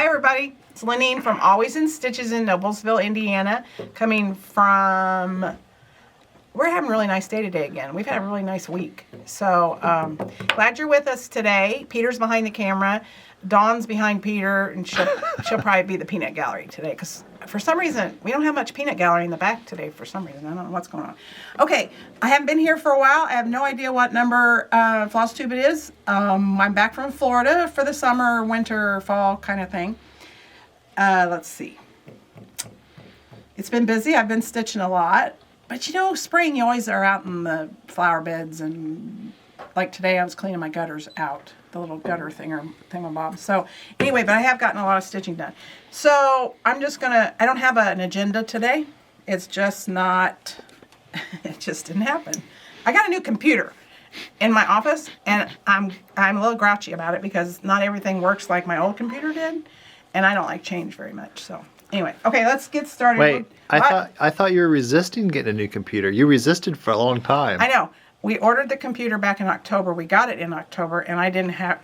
Hi everybody, it's Lenine from Always in Stitches in Noblesville, Indiana, coming from, we're having a really nice day today again. We've had a really nice week. So, glad you're with us today. Peter's behind the camera, Dawn's behind Peter, and she'll probably be the peanut gallery today, because for some reason, we don't have much peanut gallery in the back today for some reason. I don't know what's going on. Okay, I haven't been here for a while. I have no idea what number Flosstube it is. I'm back from Florida for the summer, winter, fall kind of thing. Let's see. It's been busy. I've been stitching a lot. But you know, spring, you always are out in the flower beds, and like today I was cleaning my gutters out, the little gutter thingamabob. So anyway, but I have gotten a lot of stitching done. So I'm just gonna, I don't have an agenda today. It's just not, it just didn't happen. I got a new computer in my office, and I'm a little grouchy about it because not everything works like my old computer did, and I don't like change very much. So anyway, okay, let's get started. Wait, I thought you were resisting getting a new computer. You resisted for a long time. I know. We ordered the computer back in October. We got it in October, and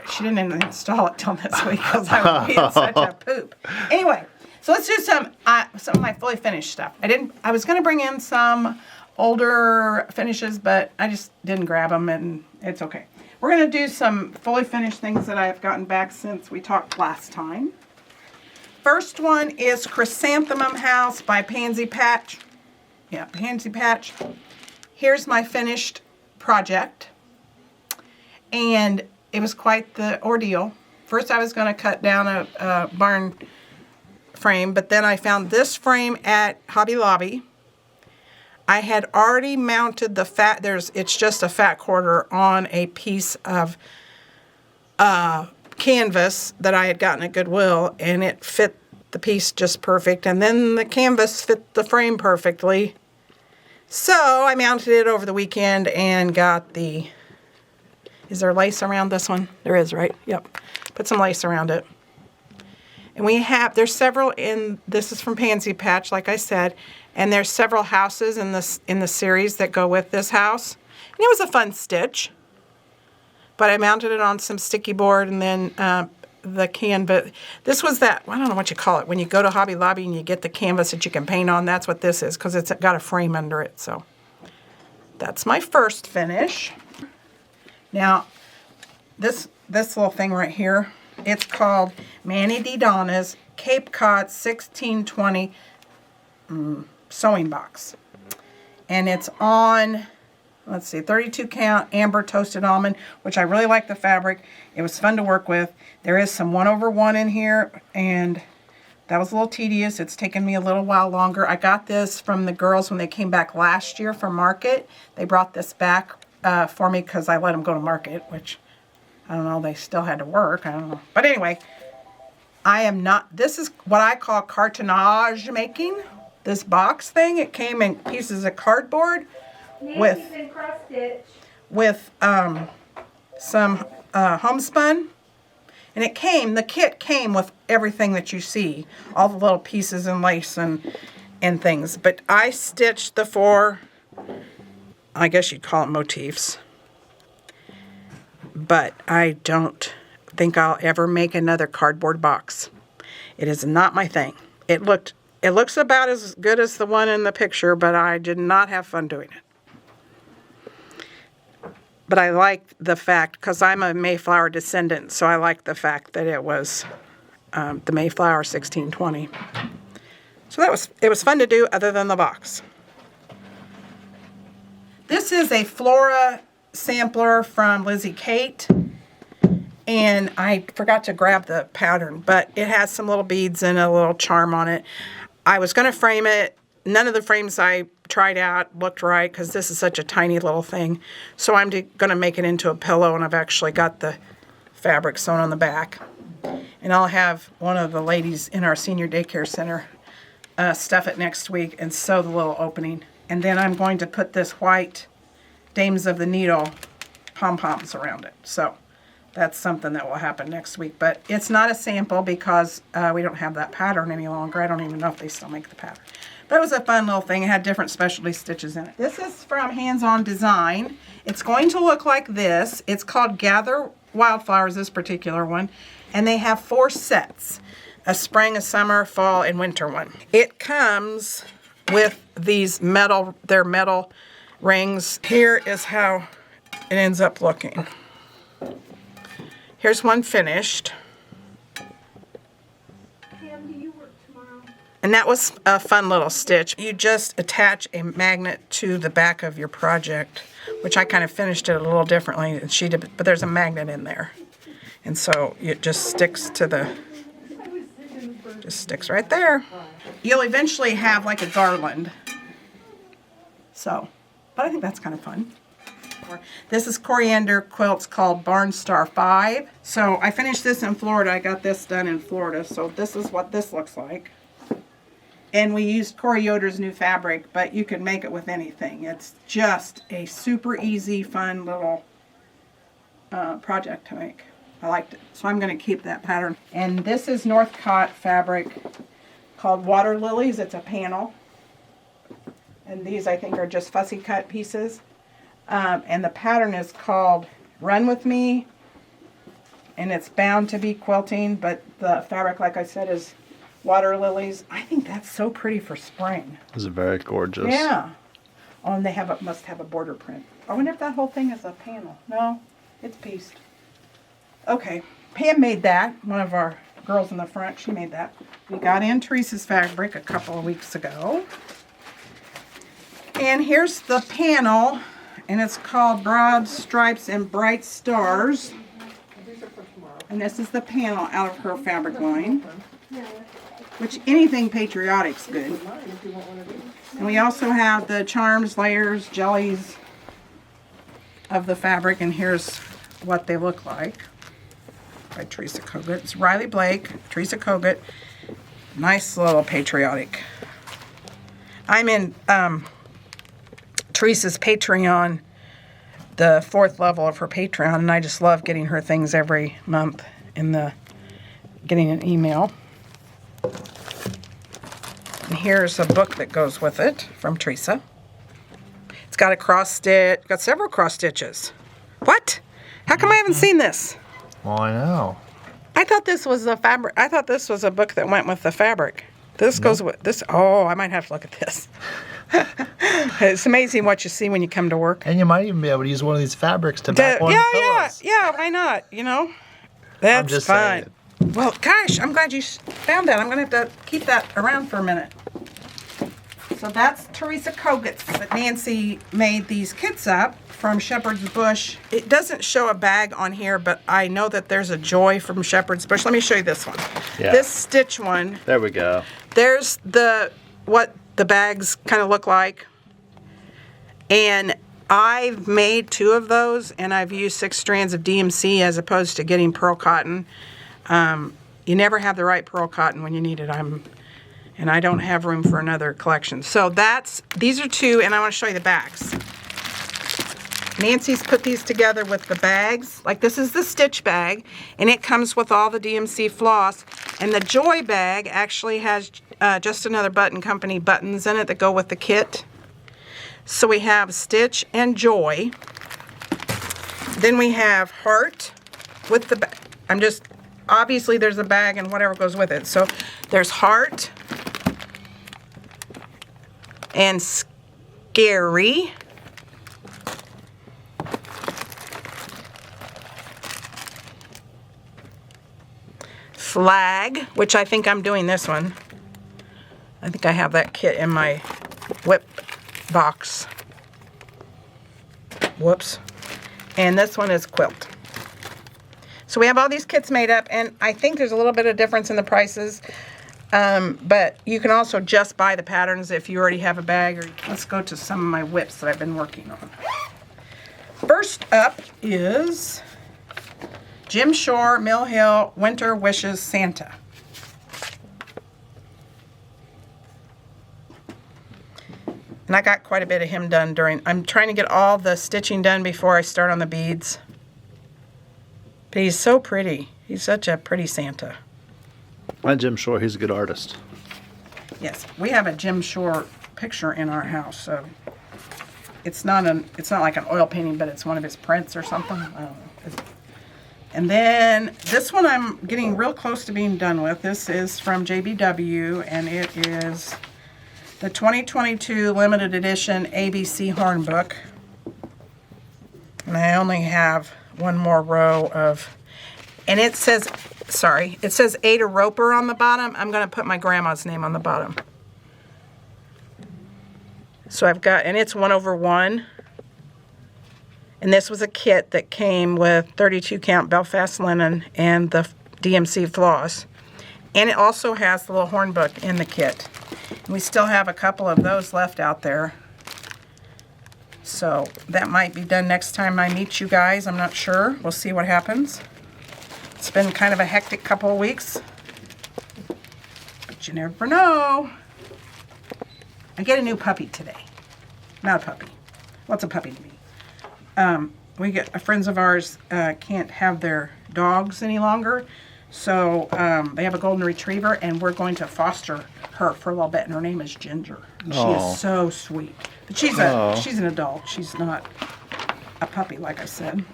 she didn't even install it till this week because I was being such a poop. Anyway, so let's do some of my fully finished stuff. I was going to bring in some older finishes, but I just didn't grab them, and it's okay. We're going to do some fully finished things that I've gotten back since we talked last time. First one is Chrysanthemum House by Pansy Patch. Yeah, Pansy Patch. Here's my finished project, and it was quite the ordeal. First I was going to cut down a barn frame, but then I found this frame at Hobby Lobby. I had already mounted the it's just a fat quarter on a piece of canvas that I had gotten at Goodwill, and it fit the piece just perfect, and then the canvas fit the frame perfectly. So I mounted it over the weekend and got is there lace around this one? There is, right? Yep. Put some lace around it. And there's several this is from Pansy Patch, like I said, and there's several houses in the series that go with this house. And it was a fun stitch. But I mounted it on some sticky board, and then the canvas. This was I don't know what you call it, when you go to Hobby Lobby and you get the canvas that you can paint on. That's what this is, because it's got a frame under it. So that's my first finish. Now this little thing right here, it's called Manny D. Donna's Cape Cod 1620 sewing box, and it's on, let's see, 32 count amber toasted almond, which I really like the fabric. It was fun to work with. There is some 1/1 in here, and that was a little tedious. It's taken me a little while longer. I got this from the girls when they came back last year from market. They brought this back for me because I let them go to market, which, I don't know, they still had to work. I don't know. But anyway, this is what I call cartonnage making. This box thing, it came in pieces of cardboard with some homespun, and the kit came with everything that you see, all the little pieces and lace and things. But I stitched the 4, I guess you'd call it motifs, but I don't think I'll ever make another cardboard box. It is not my thing. It looks about as good as the one in the picture, but I did not have fun doing it. But I like the fact, because I'm a Mayflower descendant, so I like the fact that it was the Mayflower 1620. So it was fun to do, other than the box. This is a Flora sampler from Lizzie Kate, and I forgot to grab the pattern, but it has some little beads and a little charm on it. I was going to frame it. None of the frames I tried out looked right because this is such a tiny little thing. So I'm going to make it into a pillow, and I've actually got the fabric sewn on the back. And I'll have one of the ladies in our senior daycare center stuff it next week and sew the little opening. And then I'm going to put this white Dames of the Needle pom-poms around it. So that's something that will happen next week. But it's not a sample because we don't have that pattern any longer. I don't even know if they still make the pattern. But it was a fun little thing. It had different specialty stitches in it. This is from Hands On Design. It's going to look like this. It's called Gather Wildflowers, this particular one. And they have 4 sets. a spring, a summer, fall, and winter one. It comes with these they're metal rings. Here is how it ends up looking. Here's one finished. Pam, do you work tomorrow? And that was a fun little stitch. You just attach a magnet to the back of your project, which I kind of finished it a little differently than she did, but there's a magnet in there. And so it just sticks to just sticks right there. You'll eventually have like a garland. So, but I think that's kind of fun. This is coriander quilts called Barn Star 5. So I finished this in Florida. I got this done in Florida. So this is what this looks like. And we used Corey Yoder's new fabric, but you can make it with anything. It's just a super easy, fun little project to make. I liked it. So I'm going to keep that pattern. And this is Northcott fabric called Water Lilies. It's a panel. And these I think are just fussy cut pieces. And the pattern is called Run With Me, and it's bound to be quilting, but the fabric, like I said, is Water Lilies. I think that's so pretty for spring. It's very gorgeous. Yeah. Oh, and they must have a border print. I wonder if that whole thing is a panel. No, it's pieced. Okay, Pam made that. One of our girls in the front, she made that. We got in Teresa's fabric a couple of weeks ago. And here's the panel. And it's called Broad Stripes and Bright Stars. And this is the panel out of her fabric line. Which anything patriotic's good. And we also have the charms, layers, jellies of the fabric. And here's what they look like. By Teresa Kogut. It's Riley Blake, Teresa Kogut. Nice little patriotic. I'm in Teresa's Patreon, the 4th level of her Patreon, and I just love getting her things every month getting an email. And here's a book that goes with it from Teresa. It's got a cross stitch, got several cross stitches. What? How come I haven't seen this? Well, I know. I thought this was the fabric. I thought this was a book that went with the fabric. This goes with this. Oh, I might have to look at this. It's amazing what you see when you come to work. And you might even be able to use one of these fabrics to back one of the pillows. Yeah, why not? You know? That's I'm just fun. saying. Well, gosh, I'm glad you found that. I'm going to have to keep that around for a minute. So that's Teresa Kogut's. But Nancy made these kits up from Shepherd's Bush. It doesn't show a bag on here, but I know that there's a Joy from Shepherd's Bush. Let me show you this one. Yeah. This stitch one. There we go. There's what the bags kind of look like. And I've made 2 of those, and I've used 6 strands of DMC as opposed to getting pearl cotton. You never have the right pearl cotton when you need it. And I don't have room for another collection. So these are 2, and I want to show you the bags. Nancy's put these together with the bags. Like this is the stitch bag, and it comes with all the DMC floss. And the Joy bag actually has just another button company buttons in it that go with the kit. So we have Stitch and Joy. Then we have Heart with the bag. Obviously there's a bag and whatever goes with it. So there's Heart and Scary. Flag, which I think I'm doing this one. I think I have that kit in my whip box. Whoops. And this one is Quilt. So we have all these kits made up, and I think there's a little bit of difference in the prices. But you can also just buy the patterns if you already have a bag. Let's go to some of my whips that I've been working on. First up is Jim Shore, Mill Hill, Winter Wishes Santa. And I got quite a bit of him done I'm trying to get all the stitching done before I start on the beads. But he's so pretty. He's such a pretty Santa. And Jim Shore, he's a good artist. Yes, we have a Jim Shore picture in our house. So it's not like an oil painting, but it's one of his prints or something. I don't know. And then this one I'm getting real close to being done with. This is from JBW, and it is the 2022 limited edition ABC horn book. And I only have one more row of, and it says, it says Ada Roper on the bottom. I'm going to put my grandma's name on the bottom. So I've got, and it's 1/1. And this was a kit that came with 32 count Belfast linen and the DMC floss. And it also has the little horn book in the kit. And we still have a couple of those left out there. So that might be done next time I meet you guys. I'm not sure. We'll see what happens. It's been kind of a hectic couple of weeks. But you never know. I get a new puppy today. Not a puppy. What's a puppy to me? We get friends of ours can't have their dogs any longer, so they have a golden retriever, and we're going to foster her for a little bit. And her name is Ginger. And she is so sweet, but she's an adult. She's not a puppy, like I said.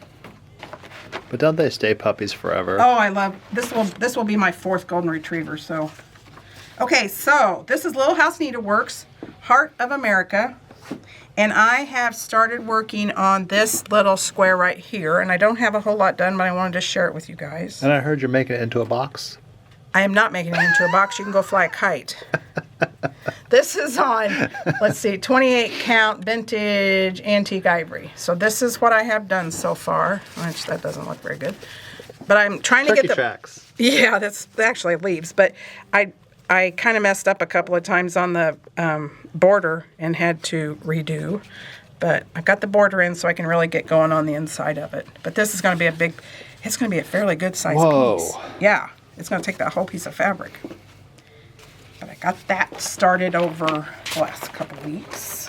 But don't they stay puppies forever? Oh, I love this. Will be my 4th golden retriever. So, okay, so this is Little House Needleworks, Heart of America. And I have started working on this little square right here. And I don't have a whole lot done, but I wanted to share it with you guys. And I heard you're making it into a box. I am not making it into a box. You can go fly a kite. This is on, let's see, 28 count vintage antique ivory. So this is what I have done so far. Which that doesn't look very good. But I'm trying to get the... tracks. Yeah, that's actually leaves. But I kind of messed up a couple of times on the border and had to redo. But I got the border in so I can really get going on the inside of it. But this is going to be it's going to be a fairly good size piece. Yeah, it's going to take that whole piece of fabric. But I got that started over the last couple of weeks.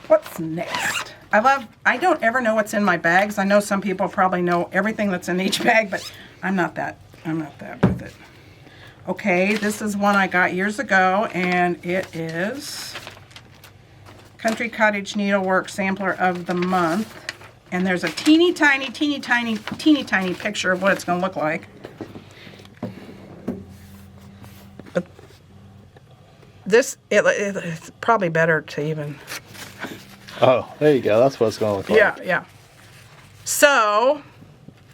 What's next? I don't ever know what's in my bags. I know some people probably know everything that's in each bag, but I'm not that with it. Okay, this is one I got years ago, and it is Country Cottage Needlework Sampler of the Month. And there's a teeny tiny picture of what it's going to look like. But this, it's probably better to even... Oh, there you go. That's what it's going to look like. Yeah. So,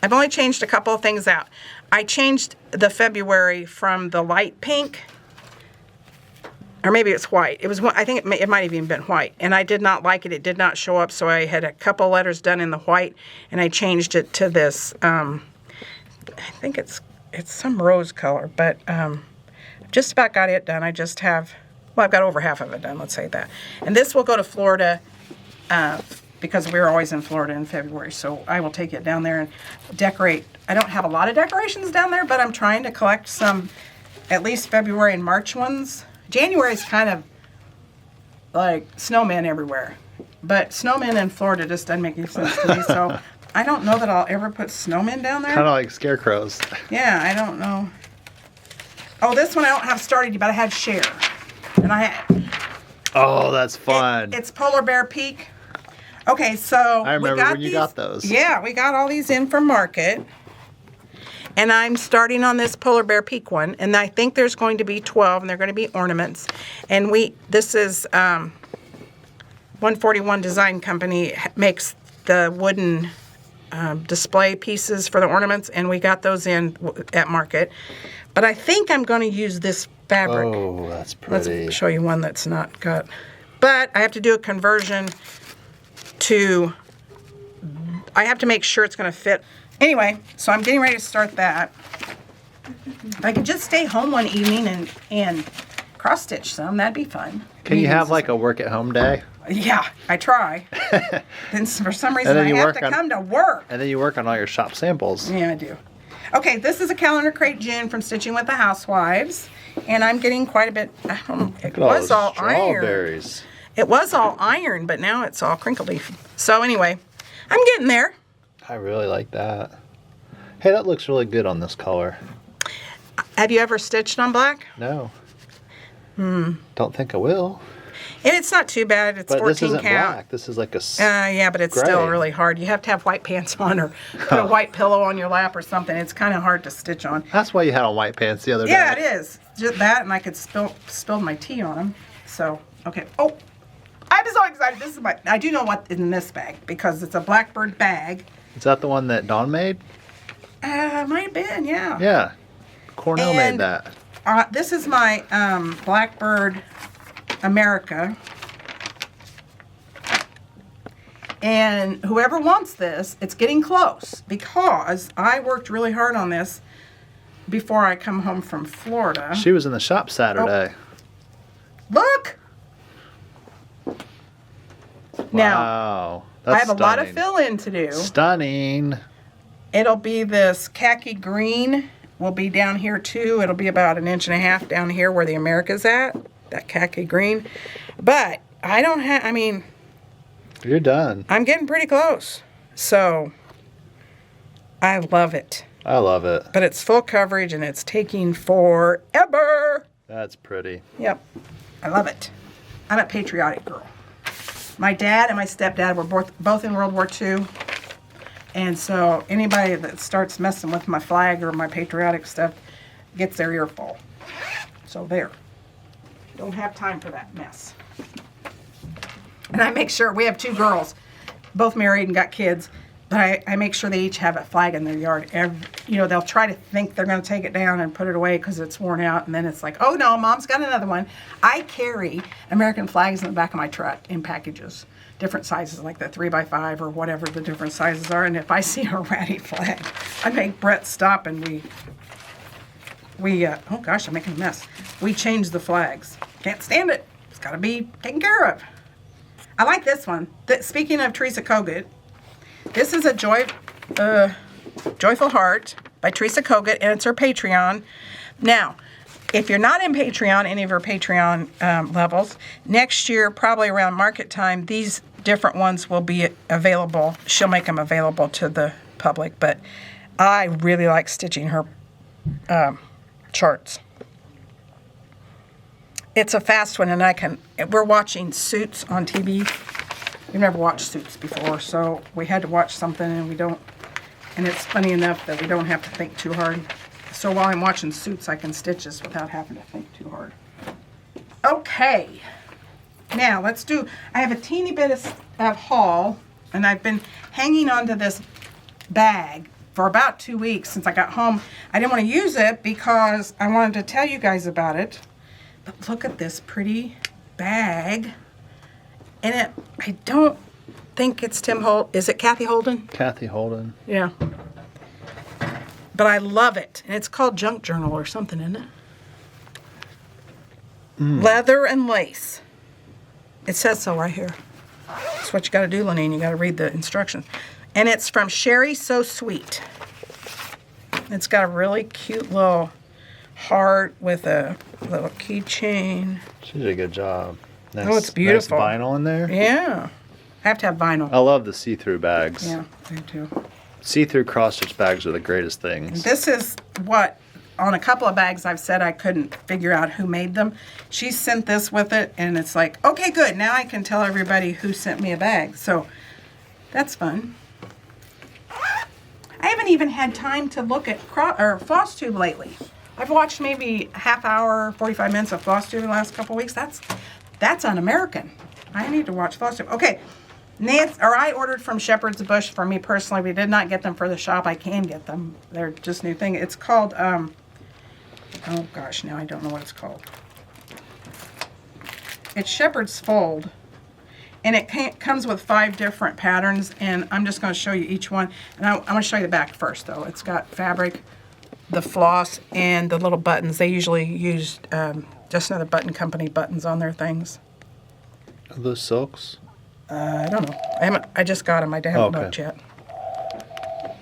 I've only changed a couple of things out. I changed the February from the light pink, or maybe it's white. It was, I think it might have even been white, and I did not like it. It did not show up, so I had a couple letters done in the white, and I changed it to this. I think it's some rose color, but just about got it done. I just have, well, I've got over half of it done. Let's say that, and this will go to Florida. Because we're always in Florida in February, so I will take it down there and decorate. I don't have a lot of decorations down there, but I'm trying to collect some, at least February and March ones. January is kind of like snowmen everywhere, but snowmen in Florida just doesn't make any sense to me, so I don't know that I'll ever put snowmen down there. Kind of like scarecrows. Yeah, I don't know. Oh, this one I don't have started, but I had Share. And I had... Oh, that's fun. It's Polar Bear Peak. Okay, so I remember when you got those. Yeah, we got all these in from Market. And I'm starting on this Polar Bear Peak one. And I think there's going to be 12, and they're going to be ornaments. And this is 141 Design Company makes the wooden display pieces for the ornaments, and we got those in at Market. But I think I'm going to use this fabric. Oh, that's pretty. Let's show you one that's not got. But I have to do a conversion to, I have to make sure it's going to fit. Anyway, so I'm getting ready to start that. If I could just stay home one evening and cross stitch some, that'd be fun. Can you have like a work at home day? Yeah, I try. Then for some reason I have to come to work. And then you work on all your shop samples. Yeah, I do. Okay, this is a calendar crate June from Stitching with the Housewives. And I'm getting quite a bit, it was all iron. It was all iron, but now it's all crinkly. So anyway, I'm getting there. I really like that. Hey, that looks really good on this color. Have you ever stitched on black? No. Don't think I will. And it's not too bad. It's But 14 this isn't count. black. This is like a. Yeah, but it's still gray. really hard. You have to have white pants on or put a white pillow on your lap or something. It's kind of hard to stitch on. That's why you had on white pants the other day. Yeah, it is. Just that, and I could spilled my tea on them. So, okay. Oh, I'm so excited. This is I do know what in this bag because it's a Blackbird bag. Is that the one that Dawn made? Might have been, yeah. Yeah. Cornell made that. This is my Blackbird America. And whoever wants this, it's getting close because I worked really hard on this before I come home from Florida. She was in the shop Saturday. Look! Now, Wow. That's I have a lot of stunning. fill-in to do. Stunning. It'll be this khaki green. Will be down here too. It'll be about 1.5 inches down here where the America's at. That khaki green. But I don't have, I mean, You're done. I'm getting pretty close. So, I love it. I love it. But it's full coverage and it's taking forever. That's pretty. Yep. I love it. I'm a patriotic girl. My dad and my stepdad were both in World War II. And so anybody that starts messing with my flag or my patriotic stuff gets their earful. So there. Don't have time for that mess. And I make sure, we have 2 girls, both married and got kids, but I make sure they each have a flag in their yard. They'll try to think they're going to take it down and put it away because it's worn out, and then it's like, oh no, Mom's got another one. I carry American flags in the back of my truck in packages, different sizes, like the 3x5 or whatever the different sizes are, and if I see a ratty flag, I make Brett stop and oh gosh, I'm making a mess. We change the flags. Can't stand it. It's got to be taken care of. I like this one. Speaking of Teresa Kogut, this is a Joyful Heart by Teresa Kogut, and it's her Patreon. Now, if you're not in Patreon, any of her Patreon levels, next year, probably around market time, these different ones will be available. She'll make them available to the public, but I really like stitching her charts. It's a fast one, and we're watching Suits on TV. We've never watched Suits before, so we had to watch something, and it's funny enough that we don't have to think too hard. So while I'm watching Suits, I can stitch this without having to think too hard. Okay. Now, I have a teeny bit of haul, and I've been hanging onto this bag for about 2 weeks since I got home. I didn't want to use it because I wanted to tell you guys about it. But look at this pretty bag. And I don't think it's Tim Holt. Is it Kathy Holden? Kathy Holden. Yeah. But I love it. And it's called Junk Journal or something, isn't it? Leather and lace. It says so right here. That's what you got to do, Lenine. You got to read the instructions. And it's from Sherry So Sweet. It's got a really cute little heart with a little keychain. She did a good job. Nice, Oh, it's beautiful. Nice vinyl in there. Yeah. I have to have vinyl. I love the see-through bags. Yeah, I do too. See-through cross-stitch bags are the greatest things. This is what, on a couple of bags I've said I couldn't figure out who made them. She sent this with it, and it's like, okay, good. Now I can tell everybody who sent me a bag. So that's fun. I haven't even had time to look at Flosstube lately. I've watched maybe a half hour, 45 minutes of Flosstube in the last couple of weeks. That's un-American. I need to watch Flosstube. Okay. I ordered from Shepherd's Bush for me personally. We did not get them for the shop. I can get them. They're just new thing. It's called, oh gosh, now I don't know what it's called. It's Shepherd's Fold. And it comes with 5 different patterns, and I'm just going to show you each one. And I'm going to show you the back first, though. It's got fabric, the floss, and the little buttons. They usually use just another button company buttons on their things. Are those silks? I don't know. I just got them. I haven't looked yet.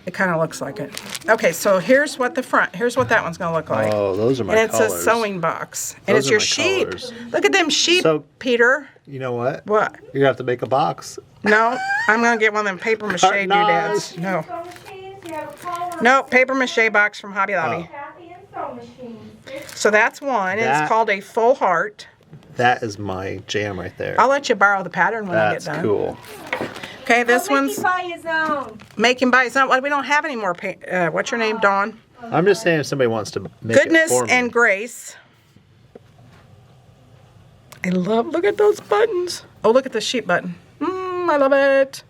It kind of looks like it. Okay, so here's what that one's going to look like. Oh, those are my colors. And it's colors. a sewing box. And Those it's are your my sheep. colors. Look at them sheep, So- Peter. You know what? What? You're going to have to make a box. No, I'm going to get one of them paper mache Carton doodads. No. Sew machines, you have a collar. No, paper mache box from Hobby Lobby. Kathy and sew machines. So that's one. And That- it's called a full heart. That is my jam right there. I'll let you borrow the pattern when I get That's done. cool. Okay, this Make one's you buy his own. make him buy his own. Well, we don't have any more paint. What's your name, Dawn? I'm just saying if somebody wants to make Goodness it for me. and Grace. I look at those buttons. Oh, look at the sheep button. I love it.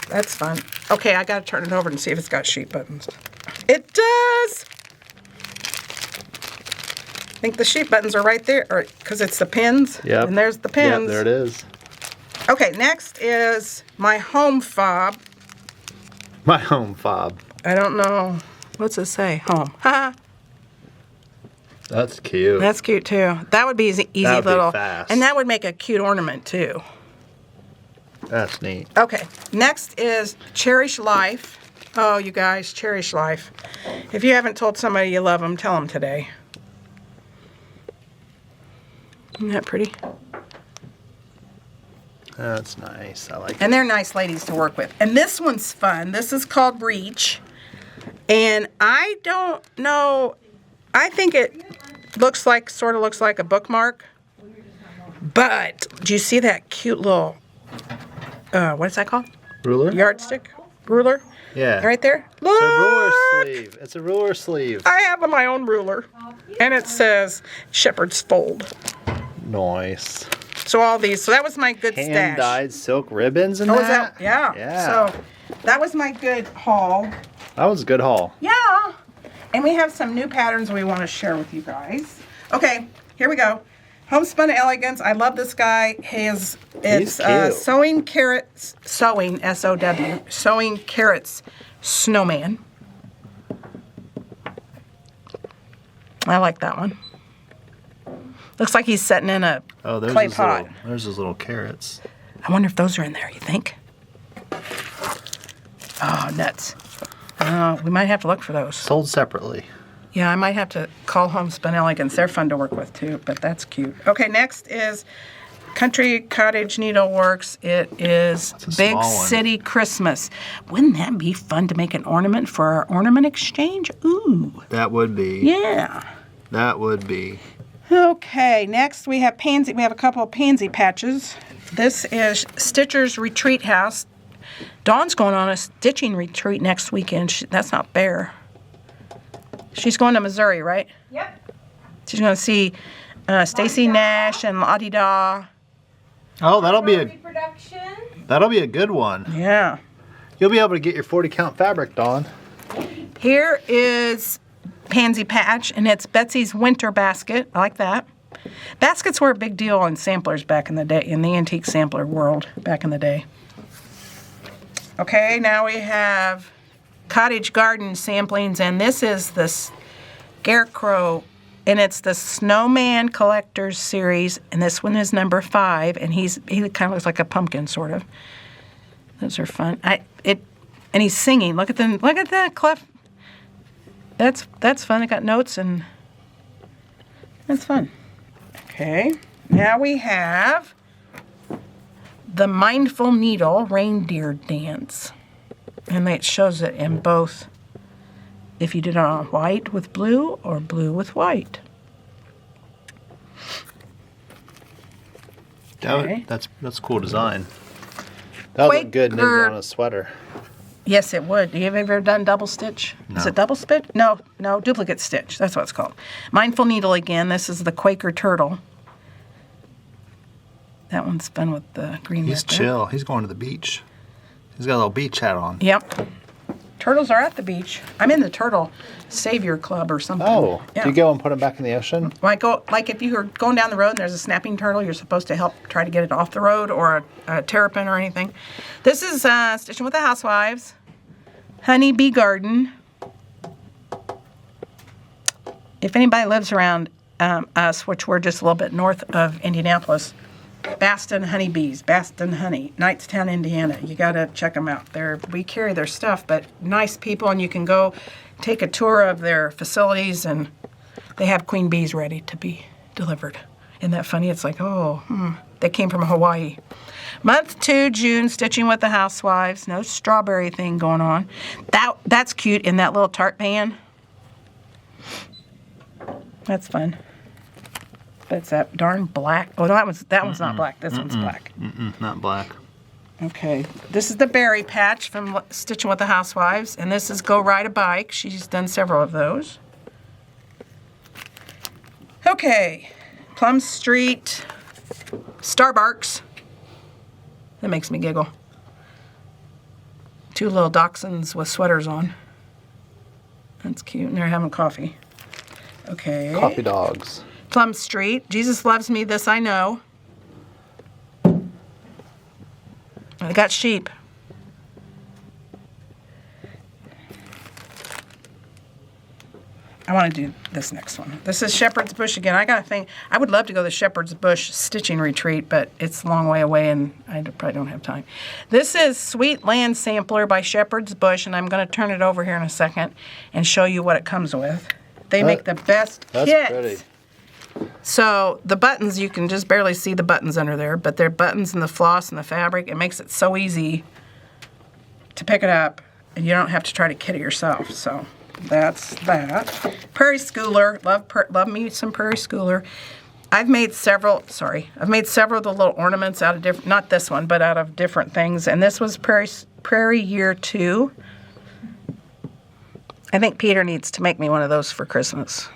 That's fun. Okay, I gotta turn it over and see if it's got sheep buttons. It does. I think the sheep buttons are right there, because it's the pins. Yep. And there's the pins. Yep, there it is. Okay, next is my home fob. My home fob. I don't know. What's it say? Home. Haha. That's cute. That's cute too. That would be easy That would be little. fast. And that would make a cute ornament too. That's neat. Okay, next is Cherish Life. Oh, you guys, Cherish Life. If you haven't told somebody you love them, tell them today. Isn't that pretty? That's nice. I like it. And they're nice ladies to work with. And this one's fun. This is called Reach. And I don't know, I think it sort of looks like a bookmark. But do you see that cute little, what is that called? Ruler? Yardstick? Ruler? Yeah. Right there? Look! It's a ruler sleeve. It's a ruler sleeve. I have my own ruler. And it says Shepherd's Fold. Nice. So all these, so that was my good stash. Hand-dyed silk ribbons and Oh, that? is that? Yeah. Yeah. So that was my good haul. That was a good haul. Yeah. And we have some new patterns we want to share with you guys. Okay, here we go. Homespun Elegance. I love this guy. It's cute. Sewing Carrots, S-O-W, Sewing Carrots Snowman. I like that one. Looks like he's sitting in a Oh, clay pot. There's those little carrots. I wonder if those are in there, you think? Oh, nuts. Oh, we might have to look for those. Sold separately. Yeah, I might have to call Homespun Elegance. They're fun to work with, too, but that's cute. Okay, next is Country Cottage Needleworks. It is It's a Big small one. City Christmas. Wouldn't that be fun to make an ornament for our ornament exchange? Ooh, That would be. yeah. That would be. Okay, next we have pansy. We have a couple of pansy patches. This is Stitcher's Retreat House. Dawn's going on a stitching retreat next weekend. That's not fair. She's going to Missouri, right? Yep. She's going to see Stacy Nash and La Di Da. Oh, that'll be a good one. Yeah. You'll be able to get your 40 count fabric, Dawn. Here is Pansy Patch, and it's Betsy's Winter Basket. I like that. Baskets were a big deal on samplers back in the day, in the antique sampler world back in the day. Okay, now we have Cottage Garden samplings, and this is the Scarecrow, and it's the Snowman Collectors series, and this one is number 5, and he kind of looks like a pumpkin, sort of. Those are fun. And he's singing. Look at that clef. That's fun. I got notes, and that's fun. Okay, now we have the Mindful Needle Reindeer Dance. And it shows it in both, if you did it on white with blue or blue with white. Okay. That's a cool design. That would look good knitted on a sweater. Yes, it would. Have you ever done double stitch? No. Is it double stitch? No, duplicate stitch. That's what it's called. Mindful Needle again. This is the Quaker Turtle. That one's fun with the green. He's chill. He's going to the beach. He's got a little beach hat on. Yep. Turtles are at the beach. I'm in the Turtle Savior Club or something. Oh, yeah. do you go and put them back in the ocean? Like if you were going down the road and there's a snapping turtle, you're supposed to help try to get it off the road, or a terrapin or anything. This is Stitching with the Housewives. Honey Bee Garden. If anybody lives around us, which we're just a little bit north of Indianapolis, Baston Honeybees, Baston Honey, Knightstown, Indiana. You got to check them out. We carry their stuff, but nice people, and you can go take a tour of their facilities, and they have queen bees ready to be delivered. Isn't that funny? It's like, they came from Hawaii. Month 2, June, Stitching with the Housewives. No strawberry thing going on. That's cute in that little tart pan. That's fun. But it's that darn black. Oh, no, that one's not black. This one's black. Not black. Okay. This is the berry patch from Stitching with the Housewives. And this is Go Ride a Bike. She's done several of those. Okay. Plum Street. Starbarks. That makes me giggle. 2 little dachshunds with sweaters on. That's cute. And they're having coffee. Okay. Coffee dogs. Plum Street. Jesus Loves Me, This I Know. I got sheep. I want to do this next one. This is Shepherd's Bush again. I got to think, I would love to go to the Shepherd's Bush stitching retreat, but it's a long way away and I probably don't have time. This is Sweet Land Sampler by Shepherd's Bush, and I'm going to turn it over here in a second and show you what it comes with. They make the best kits. That's pretty. So the buttons, you can just barely see the buttons under there, but they're buttons in the floss and the fabric. It makes it so easy to pick it up, and you don't have to try to kit it yourself. So that's that. Prairie Schooler. Love me some Prairie Schooler. I've made several of the little ornaments out of different, not this one, but out of different things. And this was Prairie Year 2. I think Peter needs to make me one of those for Christmas.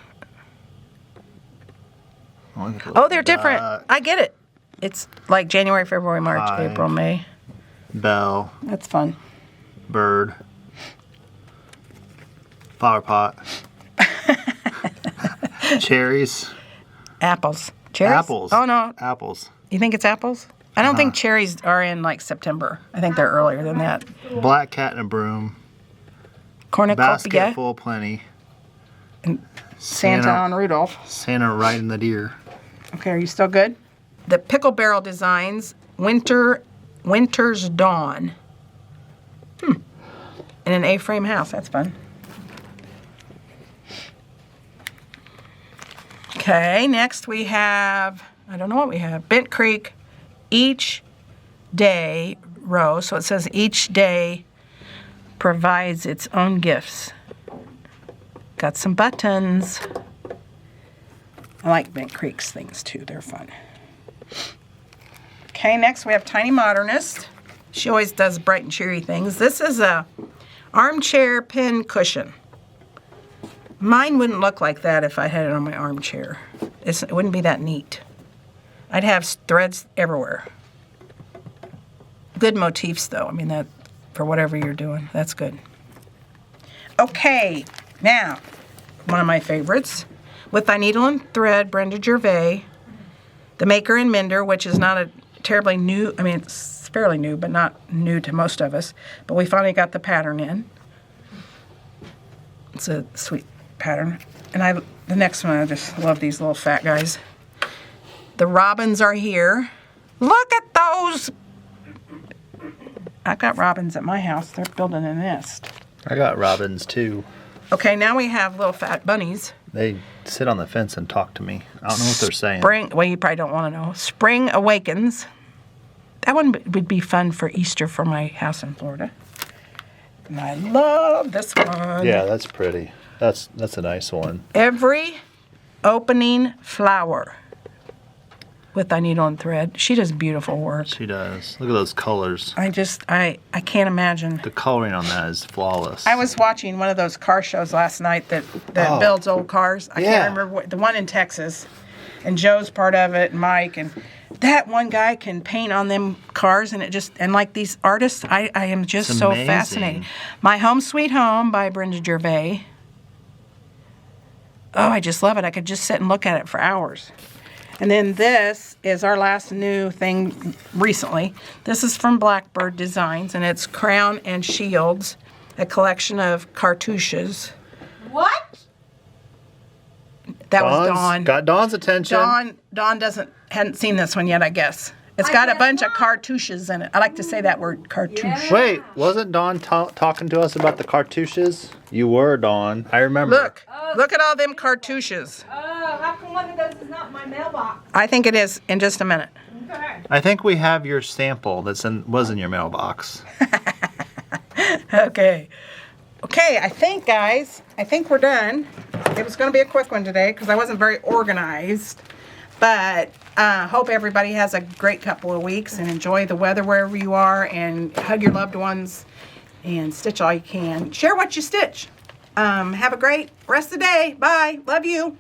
Oh, they're different. I get it. It's like January, February, March, April, May. Bell. That's fun. Bird. Flower pot. Cherries. Apples. Cherries? Apples. Oh, no. Apples. You think it's apples? I don't think cherries are in like September. I think they're earlier than that. Black cat and a broom. Cornucopia. Basket full of plenty. And Santa on Rudolph. Santa riding the deer. Okay, are you still good? The Pickle Barrel Designs, Winter's Dawn. In an A-frame house, that's fun. Okay, next we have, I don't know what we have, Bent Creek Each Day row. So it says each day provides its own gifts. Got some buttons. I like Bent Creek's things too. They're fun. Okay, next we have Tiny Modernist. She always does bright and cheery things. This is a armchair pin cushion. Mine wouldn't look like that if I had it on my armchair. It wouldn't be that neat. I'd have threads everywhere. Good motifs though. I mean, that for whatever you're doing, that's good. Okay, now, one of my favorites. With Thy Needle and Thread, Brenda Gervais. The Maker and Mender, which is not a terribly new, I mean, it's fairly new, but not new to most of us. But we finally got the pattern in. It's a sweet pattern. And the next one, I just love these little fat guys. The robins are here. Look at those. I've got robins at my house. They're building a nest. I got robins too. Okay, now we have little fat bunnies. They sit on the fence and talk to me. I don't know what they're saying. Well, you probably don't want to know. Spring Awakens. That one would be fun for Easter for my house in Florida. And I love this one. Yeah, that's pretty. That's a nice one. Every Opening Flower with Thy Needle and Thread. She does beautiful work. She does. Look at those colors. I can't imagine. The coloring on that is flawless. I was watching one of those car shows last night that builds old cars. I can't remember the one in Texas. And Joe's part of it, and Mike, and that one guy can paint on them cars, and like these artists, I am just It's so amazing. fascinated. My Home Sweet Home by Brenda Gervais. Oh, I just love it. I could just sit and look at it for hours. And then this is our last new thing recently. This is from Blackbird Designs, and it's Crown and Shields, a collection of cartouches. What? That was Dawn. Got Dawn's attention. Dawn hadn't seen this one yet, I guess. It's got a bunch of cartouches in it. I like to say that word, cartouche. Yeah. Wait, wasn't Dawn talking to us about the cartouches? You were, Dawn. I remember. Look at all them cartouches. Oh, how come one of those is not in my mailbox? I think it is in just a minute. Okay. I think we have your sample was in your mailbox. Okay, I think, guys, we're done. It was going to be a quick one today because I wasn't very organized. But hope everybody has a great couple of weeks and enjoy the weather wherever you are, and hug your loved ones and stitch all you can. Share what you stitch. Have a great rest of the day. Bye. Love you.